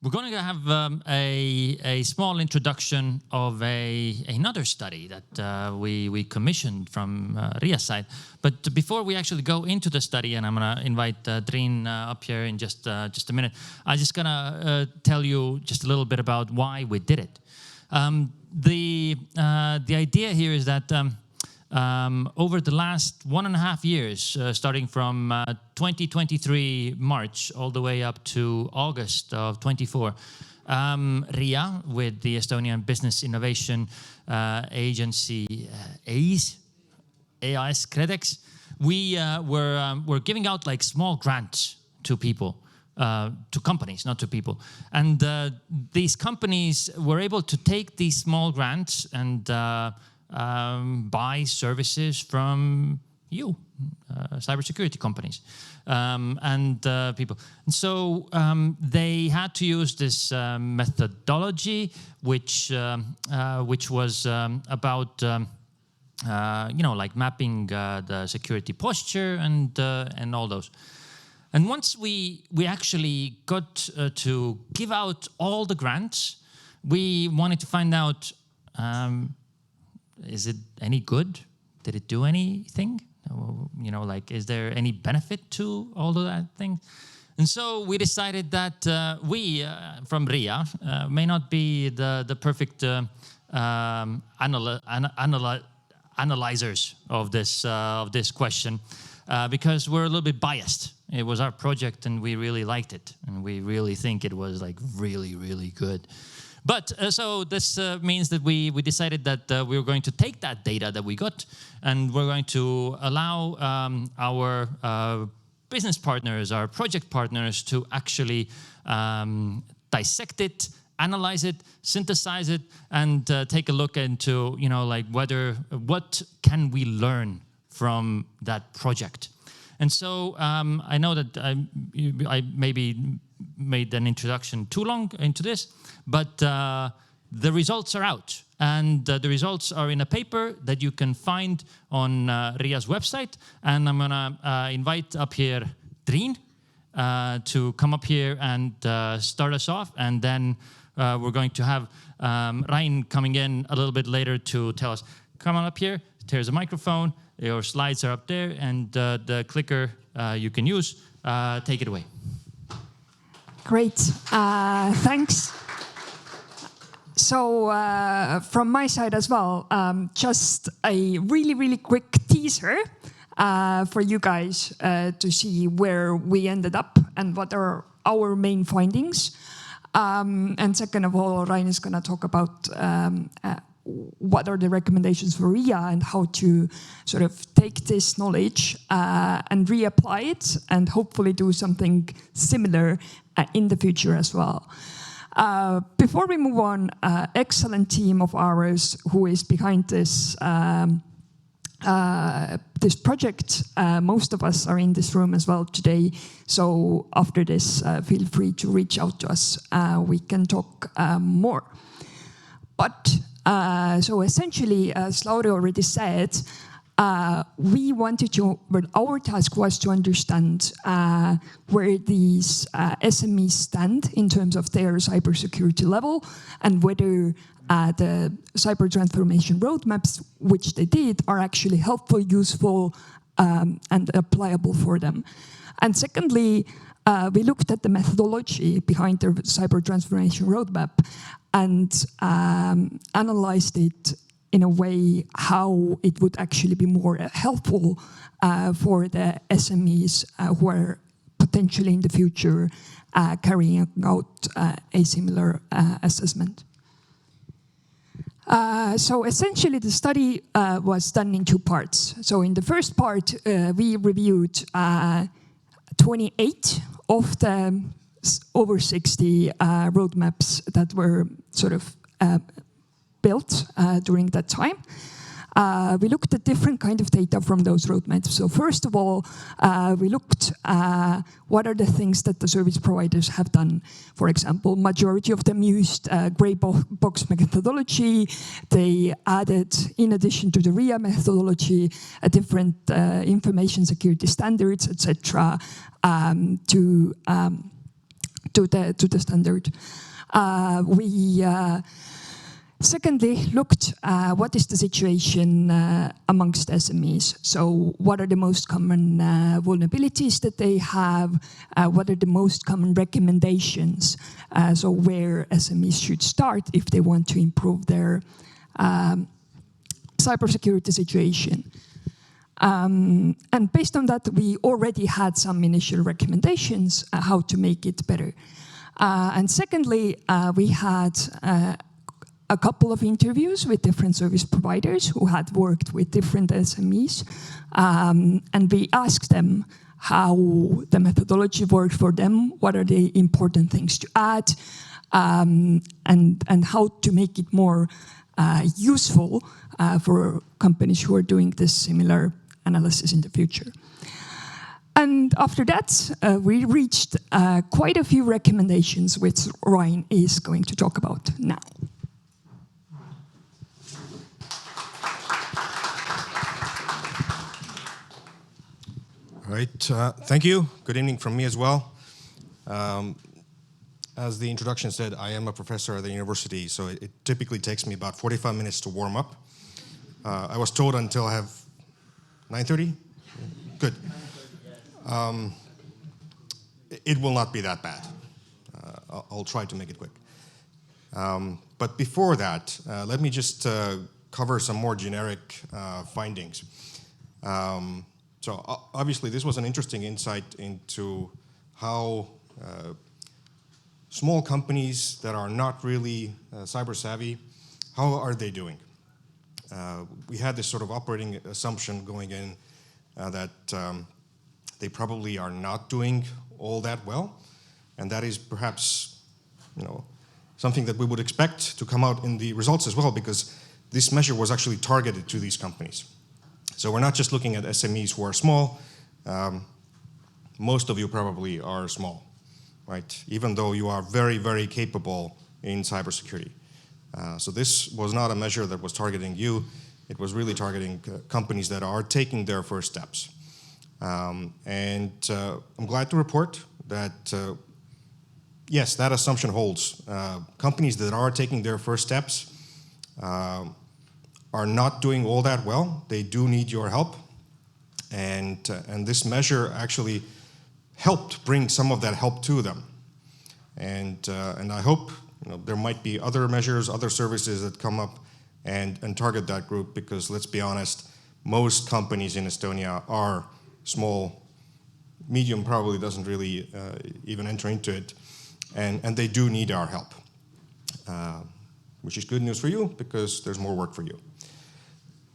We're going to have a small introduction of another study that we commissioned from RIA's side. But before we actually go into the study, and I'm going to invite Triin up here in just a minute, I'm just going to tell you just a little bit about why we did it. The idea here is that over the last 1.5 years, starting from 2023 March all the way up to August of 24, RIA with the Estonian Business Innovation Agency, AIS Credex, we were giving out like small grants to people, to companies, not to people. And these companies were able to take these small grants and buy services from you, cybersecurity companies and people. And so they had to use this methodology, which was about like mapping the security posture and all those. And once we actually got to give out all the grants, we wanted to find out, is it any good? Did it do anything? Like, is there any benefit to all of that thing? And so we decided that we, from RIA, may not be the perfect analyzers of this question, because we're a little bit biased. It was our project and we really liked it. And we really think it was like really, really good. But so this means that we decided that we were going to take that data that we got and we're going to allow our business partners, our project partners to actually dissect it, analyze it, synthesize it, and take a look into, like what can we learn from that project. And so I know that I maybe made an introduction too long into this, but the results are out. And the results are in a paper that you can find on RIA's website. And I'm going to invite up here Triin to come up here and start us off. And then we're going to have Rain coming in a little bit later to tell us, come on up here, there's a microphone, your slides are up there, and the clicker you can use. Take it away. Great, thanks. So from my side as well, just a really, really quick teaser for you guys to see where we ended up and what are our main findings. And second of all, Rain is going to talk about what are the recommendations for RIA and how to sort of take this knowledge and reapply it and hopefully do something similar in the future as well. Before we move on, excellent team of ours who is behind this this project. Most of us are in this room as well today. So after this, feel free to reach out to us. We can talk more. But so essentially, as Lauri already said, we wanted to, well, our task was to understand where these SMEs stand in terms of their cybersecurity level and whether the cyber transformation roadmaps, which they did, are actually helpful, useful, and applicable for them. And secondly, we looked at the methodology behind the cyber transformation roadmap and analyzed it in a way how it would actually be more helpful for the SMEs who are potentially in the future carrying out a similar assessment. So essentially the study was done in two parts. So in the first part, we reviewed 28 of the over 60 roadmaps that were sort of built during that time. We looked at different kind of data from those roadmaps. So first of all, we looked what are the things that the service providers have done. For example, majority of them used gray box methodology. They added, in addition to the RIA methodology, different information security standards, etc., to to the standard. We secondly looked what is the situation amongst SMEs. So what are the most common vulnerabilities that they have? What are the most common recommendations? So where SMEs should start if they want to improve their cybersecurity situation. And based on that, we already had some initial recommendations how to make it better. And secondly, we had a couple of interviews with different service providers who had worked with different SMEs. And we asked them how the methodology worked for them, what are the important things to add, and how to make it more useful for companies who are doing this similar analysis in the future. And after that, we reached quite a few recommendations, which Ryan is going to talk about now. All right, thank you. Good evening from me as well. As the introduction said, I am a professor at the university, so it typically takes me about 45 minutes to warm up. I was told until I have 9:30? Good. It will not be that bad. I'll try to make it quick. But before that, let me just cover some more generic findings. So obviously, this was an interesting insight into how small companies that are not really cyber savvy, how are they doing? We had this sort of operating assumption going in that they probably are not doing all that well, and that is perhaps, something that we would expect to come out in the results as well, because this measure was actually targeted to these companies. So we're not just looking at SMEs who are small. Most of you probably are small, right? Even though you are very, very capable in cybersecurity. So this was not a measure that was targeting you. It was really targeting companies that are taking their first steps. And I'm glad to report that, yes, that assumption holds. Companies that are taking their first steps are not doing all that well. They do need your help. And this measure actually helped bring some of that help to them. And I hope there might be other measures, other services that come up and target that group, because let's be honest, most companies in Estonia are small. Medium probably doesn't really even enter into it. And they do need our help, which is good news for you because there's more work for you.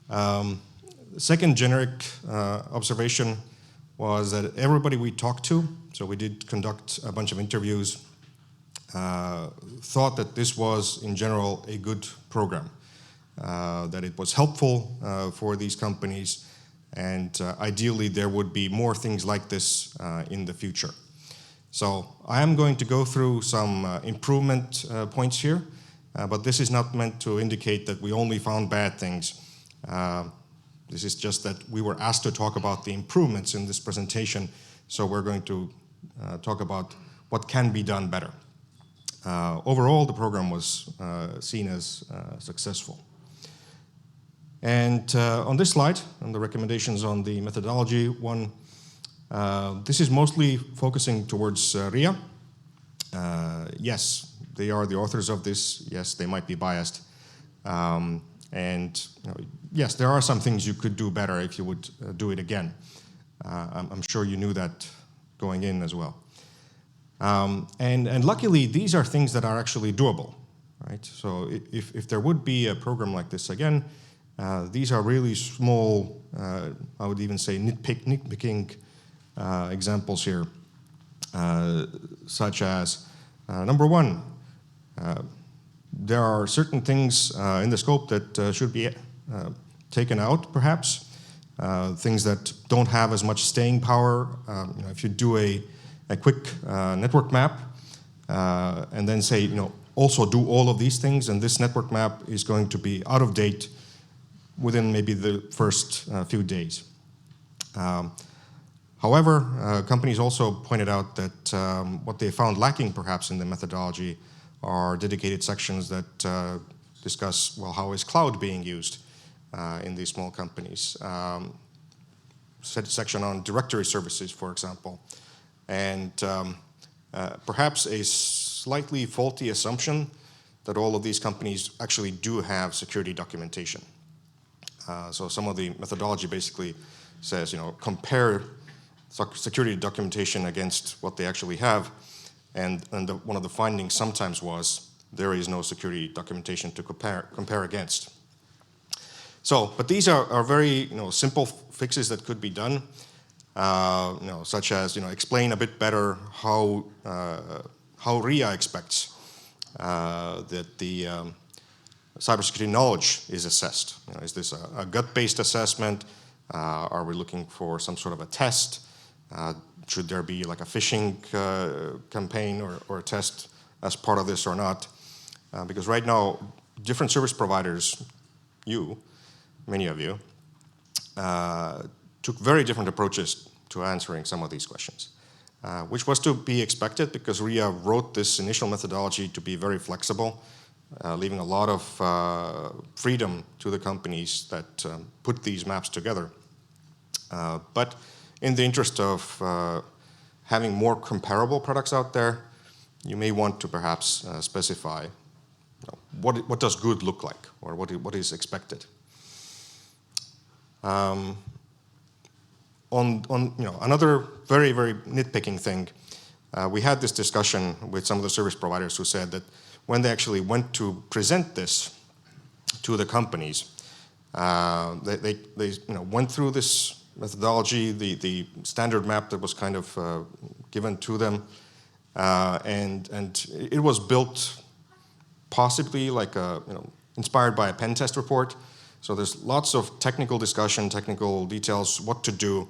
The second generic observation was that everybody we talked to, so we did conduct a bunch of interviews, thought that this was in general a good program, that it was helpful for these companies, and ideally there would be more things like this in the future. So I am going to go through some improvement points here, but this is not meant to indicate that we only found bad things. This is just that we were asked to talk about the improvements in this presentation, so we're going to talk about what can be done better. Overall, the program was seen as successful. And on this slide, on the recommendations on the methodology one, this is mostly focusing towards RIA. Yes, they are the authors of this. Yes, they might be biased. And yes, there are some things you could do better if you would do it again. I'm sure you knew that going in as well. And luckily, these are things that are actually doable, right? So if there would be a program like this again, these are really small, I would even say nitpicking examples here, such as, number one, there are certain things in the scope that should be taken out, perhaps. Things that don't have as much staying power. If you do a quick network map and then say, also do all of these things, and this network map is going to be out of date within maybe the first few days. However, companies also pointed out that what they found lacking perhaps in the methodology are dedicated sections that discuss, well, how is cloud being used in these small companies. Section on directory services, for example. And perhaps a slightly faulty assumption that all of these companies actually do have security documentation. So some of the methodology basically says, compare security documentation against what they actually have, and one of the findings sometimes was there is no security documentation to compare against. So, but these are very simple fixes that could be done, such as explain a bit better how RIA expects that the cybersecurity knowledge is assessed. Is this a gut-based assessment? Are we looking for some sort of a test? Should there be like a phishing campaign or a test as part of this or not? Because right now, different service providers, many of you, took very different approaches to answering some of these questions, which was to be expected because RIA wrote this initial methodology to be very flexible, leaving a lot of freedom to the companies that put these maps together. But in the interest of having more comparable products out there, you may want to perhaps specify what does good look like, or what is expected. Another very, very nitpicking thing, we had this discussion with some of the service providers who said that when they actually went to present this to the companies, they went through this methodology, the standard map that was kind of given to them, and it was built possibly like inspired by a pen test report. So there's lots of technical discussion, technical details, what to do,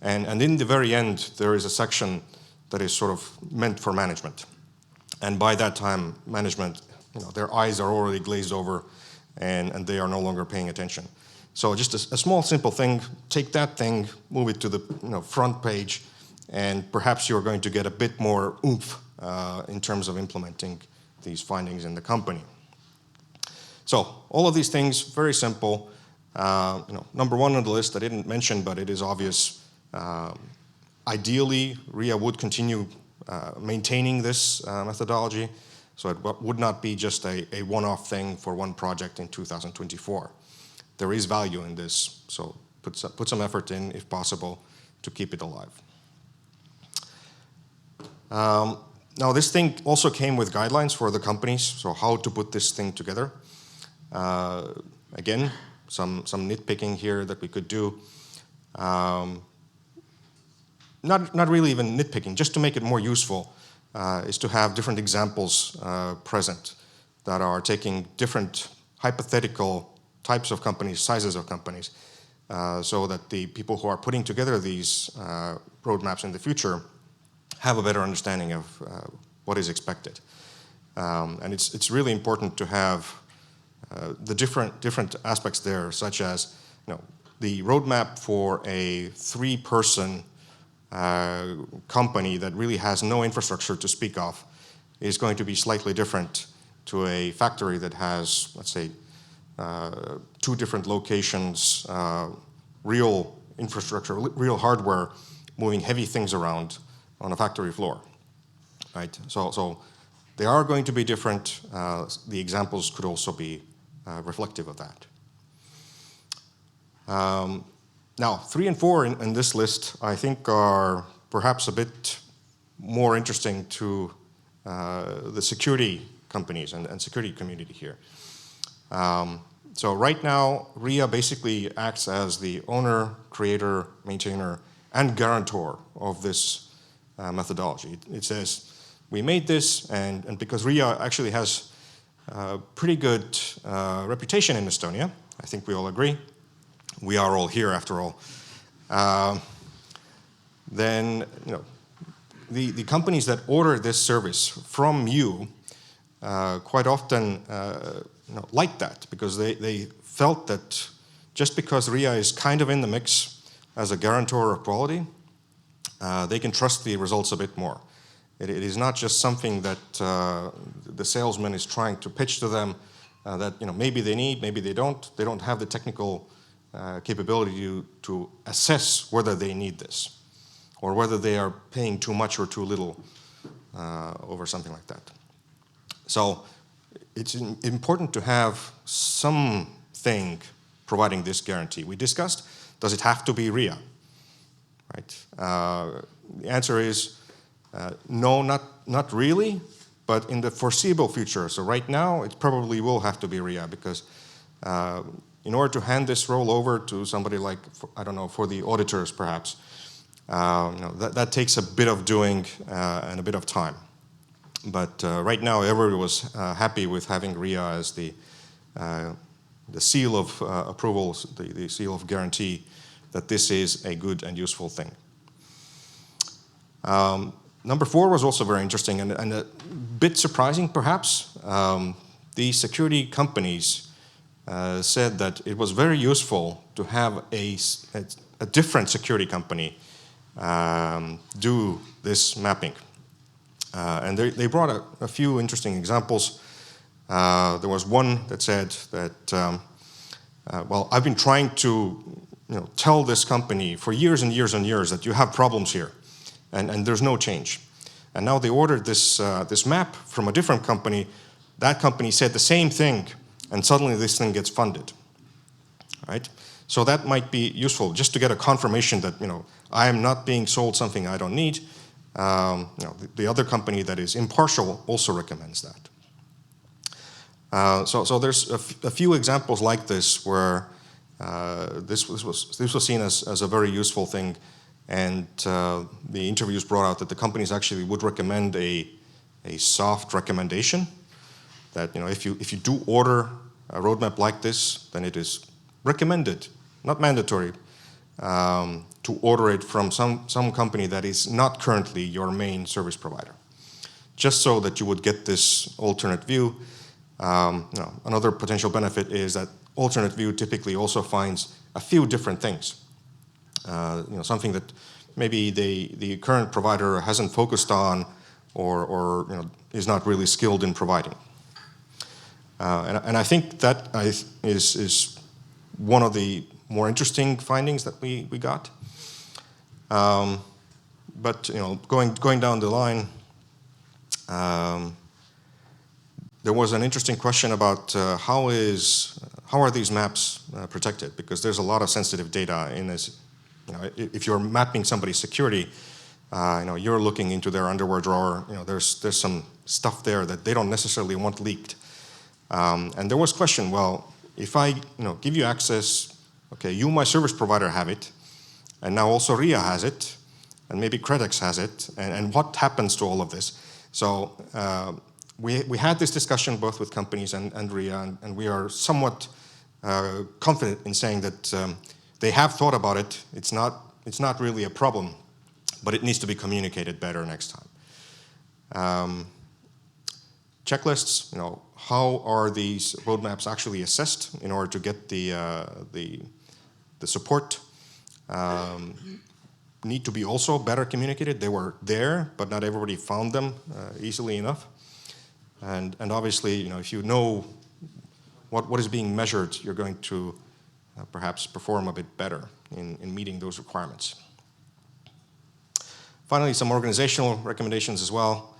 and in the very end there is a section that is sort of meant for management. And by that time, management, their eyes are already glazed over, and they are no longer paying attention. So just a small, simple thing, take that thing, move it to the front page, and perhaps you're going to get a bit more oomph in terms of implementing these findings in the company. So all of these things, very simple. Number one on the list I didn't mention, but it is obvious. Ideally, RIA would continue maintaining this methodology, so it would not be just a one-off thing for one project in 2024. There is value in this, so put some effort in, if possible, to keep it alive. Now, this thing also came with guidelines for the companies, so how to put this thing together. Again, some nitpicking here that we could do. Not really even nitpicking, just to make it more useful, is to have different examples present that are taking different hypothetical types of companies, sizes of companies, so that the people who are putting together these roadmaps in the future have a better understanding of what is expected. And it's really important to have the different aspects there, such as the roadmap for a 3-person company that really has no infrastructure to speak of is going to be slightly different to a factory that has, let's say, 2 different locations, real infrastructure, real hardware, moving heavy things around on a factory floor, right? So they are going to be different. The examples could also be reflective of that. Now, 3 and 4 in this list, I think, are perhaps a bit more interesting to the security companies and security community here. So right now, RIA basically acts as the owner, creator, maintainer, and guarantor of this methodology. It says, we made this, and because RIA actually has a pretty good reputation in Estonia, I think we all agree. We are all here, after all. Then, the companies that order this service from you quite often like that, because they felt that just because RIA is kind of in the mix as a guarantor of quality, they can trust the results a bit more. It is not just something that the salesman is trying to pitch to them that maybe they need, maybe they don't. They don't have the technical capability to assess whether they need this or whether they are paying too much or too little over something like that. So it's important to have something providing this guarantee. We discussed, does it have to be RIA? Right? The answer is no, not really, but in the foreseeable future. So right now, it probably will have to be RIA because in order to hand this role over to somebody like, I don't know, for the auditors perhaps, that takes a bit of doing and a bit of time. But right now, everybody was happy with having RIA as the seal of approval, the seal of guarantee that this is a good and useful thing. Number 4 was also very interesting and a bit surprising, perhaps. The security companies said that it was very useful to have a different security company do this mapping. And they brought a few interesting examples. There was one that said that, well, I've been trying to tell this company for years and years and years that you have problems here, and there's no change. And now they ordered this map from a different company. That company said the same thing, and suddenly this thing gets funded. Right? So that might be useful just to get a confirmation that I am not being sold something I don't need. The other company that is impartial also recommends that. So there's a few examples like this where this was seen as a very useful thing, and the interviews brought out that the companies actually would recommend a soft recommendation that if you do order a roadmap like this, then it is recommended, not mandatory, to order it from some company that is not currently your main service provider, just so that you would get this alternate view. Another potential benefit is that alternate view typically also finds a few different things. Something that maybe the current provider hasn't focused on or is not really skilled in providing. And I think that is one of the more interesting findings that we got. But going down the line, there was an interesting question about how are these maps protected? Because there's a lot of sensitive data in this. If you're mapping somebody's security, you're looking into their underwear drawer. There's some stuff there that they don't necessarily want leaked. And there was question, well, if I give you access, okay, you, my service provider, have it, and now also RIA has it, and maybe Credex has it, and what happens to all of this? So we had this discussion both with companies and RIA, and we are somewhat confident in saying that they have thought about it. It's not really a problem, but it needs to be communicated better next time. Checklists, how are these roadmaps actually assessed in order to get the support? Need to be also better communicated. They were there, but not everybody found them easily enough. And obviously, if you know what is being measured, you're going to perhaps perform a bit better in meeting those requirements. Finally, some organizational recommendations as well.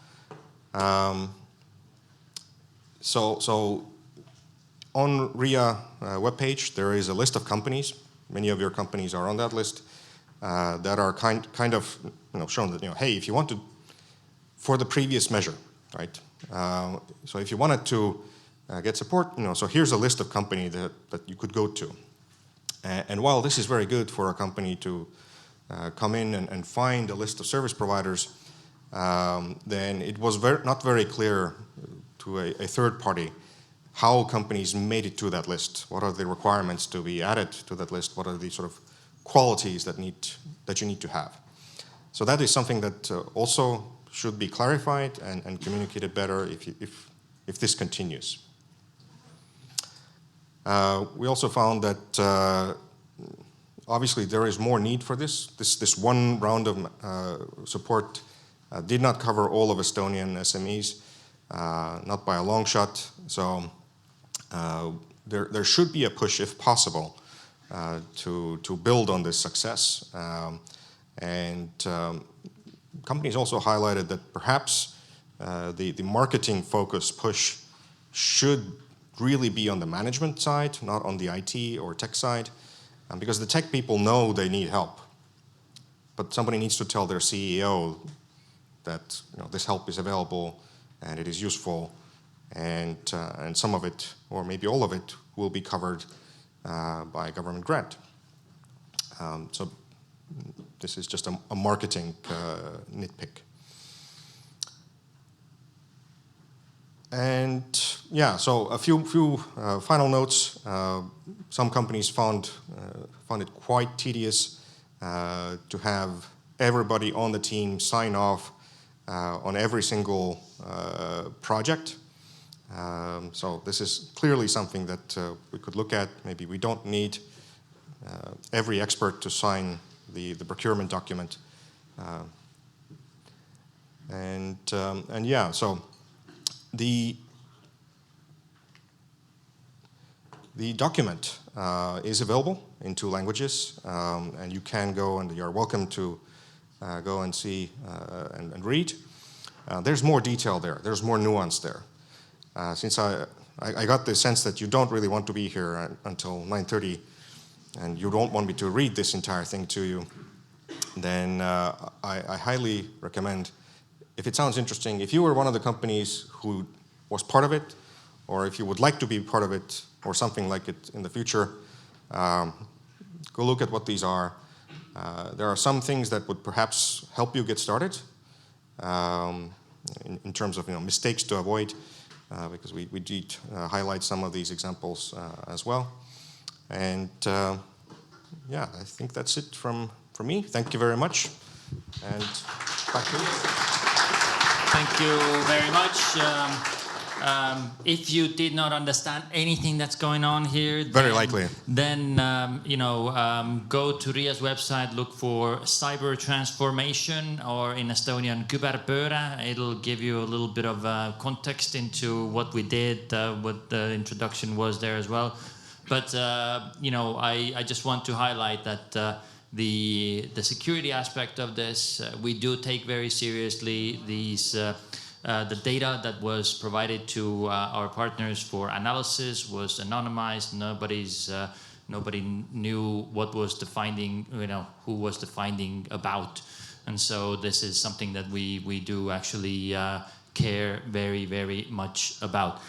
So on RIA webpage, there is a list of companies. Many of your companies are on that list that are kind of shown that hey, if you want to, for the previous measure, right? So if you wanted to get support, so here's a list of companies that you could go to. And while this is very good for a company to come in and find a list of service providers, then it was not very clear to a third party how companies made it to that list. What are the requirements to be added to that list? What are the sort of qualities that you need to have? So that is something that also should be clarified and communicated better if this continues. We also found that obviously there is more need for this. This one round of support did not cover all of Estonian SMEs, not by a long shot. So there should be a push, if possible, to build on this success. Companies also highlighted that perhaps the marketing focus push should really be on the management side, not on the IT or tech side, because the tech people know they need help. But somebody needs to tell their CEO that this help is available and it is useful, and some of it, or maybe all of it, will be covered by a government grant. So this is just a marketing nitpick. And yeah, so a few final notes. Some companies found it quite tedious to have everybody on the team sign off on every single project. So this is clearly something that we could look at. Maybe we don't need every expert to sign the procurement document. And yeah, so the document is available in 2 languages, and you can go, and you're welcome to go and see and read. There's more detail there. There's more nuance there. Since I got the sense that you don't really want to be here until 9:30, and you don't want me to read this entire thing to you, then I highly recommend, if it sounds interesting, if you were one of the companies who was part of it, or if you would like to be part of it, or something like it in the future, go look at what these are. There are some things that would perhaps help you get started in terms of mistakes to avoid, because we did highlight some of these examples as well. And yeah, I think that's it from me. Thank you very much. And back to you. Thank you very much. If you did not understand anything that's going on here, very likely, then go to RIA's website, look for cyber transformation, or in Estonian Küberpöörde. It'll give you a little bit of context into what we did, what the introduction was there as well. But I just want to highlight that the security aspect of this, we do take very seriously. The data that was provided to our partners for analysis was anonymized. Nobody knew what was the finding, who was the finding about. And so this is something that we do actually care very, very much about.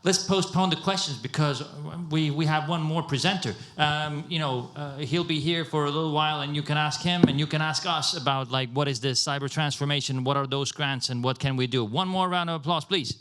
Let's postpone the questions, because we have one more presenter. He'll be here for a little while, and you can ask him, and you can ask us about what is this cyber transformation, what are those grants, and what can we do. One more round of applause, please.